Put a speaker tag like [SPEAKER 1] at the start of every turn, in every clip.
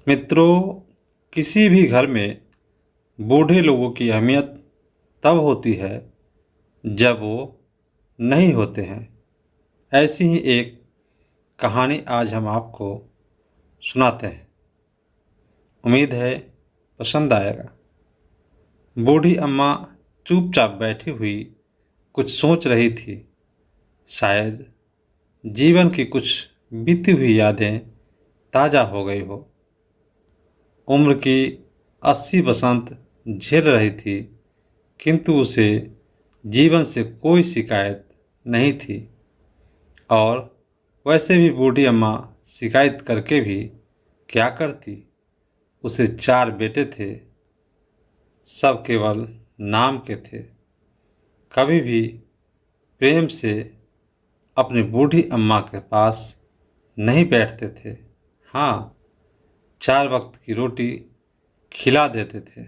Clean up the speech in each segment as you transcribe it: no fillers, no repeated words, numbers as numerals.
[SPEAKER 1] मित्रों, किसी भी घर में बूढ़े लोगों की अहमियत तब होती है जब वो नहीं होते हैं। ऐसी ही एक कहानी आज हम आपको सुनाते हैं। उम्मीद है पसंद आएगा। बूढ़ी अम्मा चुपचाप बैठी हुई कुछ सोच रही थी। शायद जीवन की कुछ बीती हुई यादें ताज़ा हो गई हो। उम्र की 80 बसंत झेल रही थी, किंतु उसे जीवन से कोई शिकायत नहीं थी। और वैसे भी बूढ़ी अम्मा शिकायत करके भी क्या करती। उसे 4 बेटे थे, सब केवल नाम के थे। कभी भी प्रेम से अपनी बूढ़ी अम्मा के पास नहीं बैठते थे। हाँ, 4 वक्त की रोटी खिला देते थे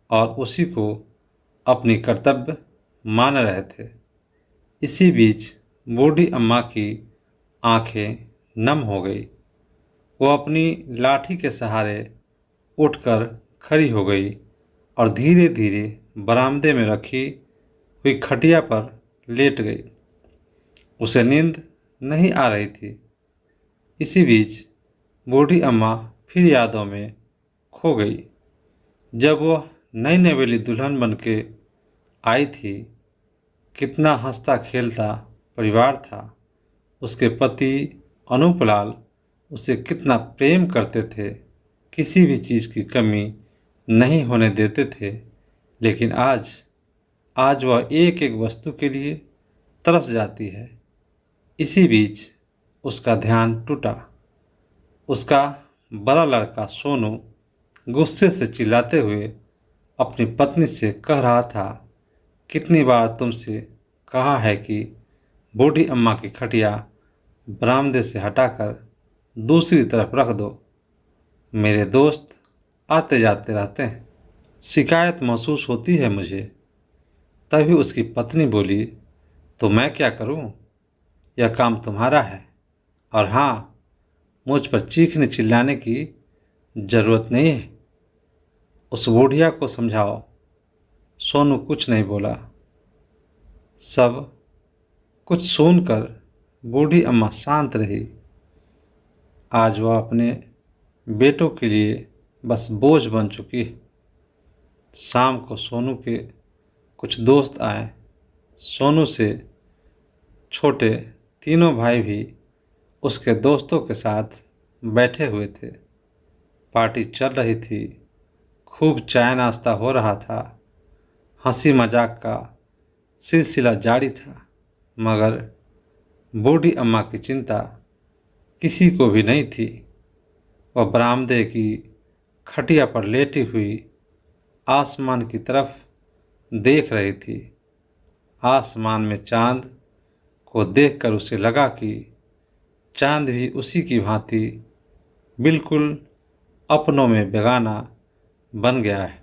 [SPEAKER 1] और उसी को अपनी कर्तव्य मान रहे थे। इसी बीच बूढ़ी अम्मा की आंखें नम हो गई। वो अपनी लाठी के सहारे उठकर खड़ी हो गई और धीरे धीरे बरामदे में रखी हुई खटिया पर लेट गई। उसे नींद नहीं आ रही थी। इसी बीच बूढ़ी अम्मा फिर यादों में खो गई। जब वह नई नवेली दुल्हन बनके आई थी, कितना हंसता खेलता परिवार था। उसके पति अनूपलाल उसे कितना प्रेम करते थे, किसी भी चीज़ की कमी नहीं होने देते थे। लेकिन आज वह एक एक वस्तु के लिए तरस जाती है। इसी बीच उसका ध्यान टूटा। उसका बड़ा लड़का सोनू गुस्से से चिल्लाते हुए अपनी पत्नी से कह रहा था, कितनी बार तुमसे कहा है कि बूढ़ी अम्मा की खटिया बरामदे से हटाकर दूसरी तरफ रख दो। मेरे दोस्त आते जाते रहते हैं, शिकायत महसूस होती है मुझे। तभी उसकी पत्नी बोली, तो मैं क्या करूं? यह काम तुम्हारा है। और हाँ, मुझ पर चीखने चिल्लाने की ज़रूरत नहीं है। उस बुढ़िया को समझाओ। सोनू कुछ नहीं बोला। सब कुछ सुनकर बूढ़ी अम्मा शांत रही। आज वह अपने बेटों के लिए बस बोझ बन चुकी है। शाम को सोनू के कुछ दोस्त आए। सोनू से छोटे तीनों भाई भी उसके दोस्तों के साथ बैठे हुए थे। पार्टी चल रही थी, खूब चाय नाश्ता हो रहा था, हंसी मजाक का सिलसिला जारी था। मगर बूढ़ी अम्मा की चिंता किसी को भी नहीं थी। वह बरामदे की खटिया पर लेटी हुई आसमान की तरफ देख रही थी। आसमान में चांद को देखकर उसे लगा कि चांद भी उसी की भांति बिल्कुल अपनों में बेगाना बन गया है।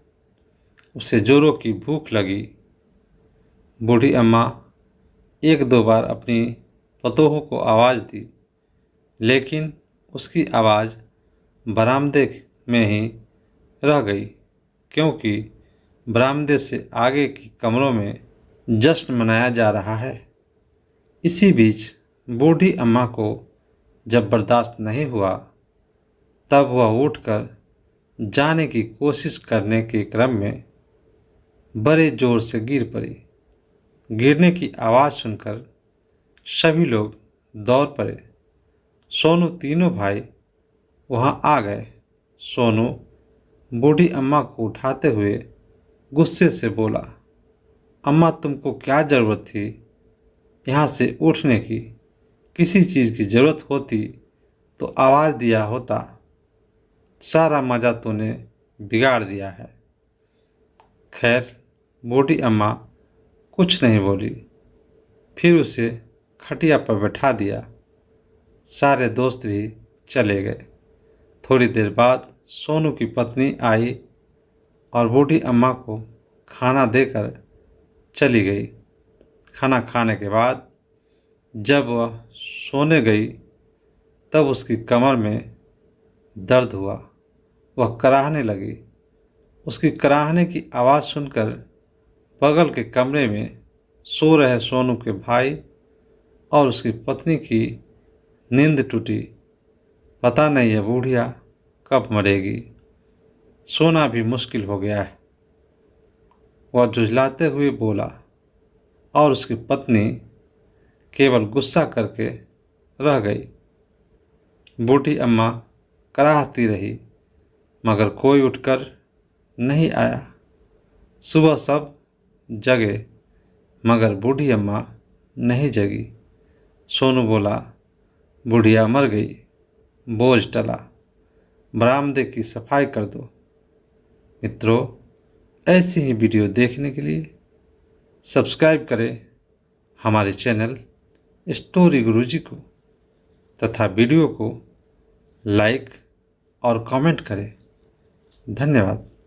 [SPEAKER 1] उसे जोरों की भूख लगी। बूढ़ी अम्मा 1-2 बार अपनी पतोहों को आवाज़ दी, लेकिन उसकी आवाज़ बरामदे में ही रह गई, क्योंकि बरामदे से आगे के कमरों में जश्न मनाया जा रहा है। इसी बीच बूढ़ी अम्मा को जब बर्दाश्त नहीं हुआ, तब वह उठकर जाने की कोशिश करने के क्रम में बड़े जोर से गिर पड़ी। गिरने की आवाज़ सुनकर सभी लोग दौड़ पड़े। सोनू तीनों भाई वहां आ गए। सोनू बूढ़ी अम्मा को उठाते हुए गुस्से से बोला, अम्मा, तुमको क्या ज़रूरत थी यहाँ से उठने की? किसी चीज़ की ज़रूरत होती तो आवाज़ दिया होता। सारा मज़ा तूने बिगाड़ दिया है। खैर, बूढ़ी अम्मा कुछ नहीं बोली। फिर उसे खटिया पर बैठा दिया। सारे दोस्त भी चले गए। थोड़ी देर बाद सोनू की पत्नी आई और बूढ़ी अम्मा को खाना देकर चली गई। खाना खाने के बाद जब वह सोने गई, तब उसकी कमर में दर्द हुआ। वह कराहने लगी। उसकी कराहने की आवाज़ सुनकर बगल के कमरे में सो रहे सोनू के भाई और उसकी पत्नी की नींद टूटी। पता नहीं यह बूढ़िया कब मरेगी, सोना भी मुश्किल हो गया है, वह झुंझलाते हुए बोला। और उसकी पत्नी केवल गुस्सा करके रह गई। बूढ़ी अम्मा कराहती रही मगर कोई उठकर नहीं आया। सुबह सब जगे मगर बूढ़ी अम्मा नहीं जगी। सोनू बोला, बुढ़िया मर गई, बोझ टला, बरामदे की सफाई कर दो। मित्रों, ऐसी ही वीडियो देखने के लिए सब्सक्राइब करें हमारे चैनल स्टोरी गुरुजी को तथा वीडियो को लाइक और कमेंट करें। धन्यवाद।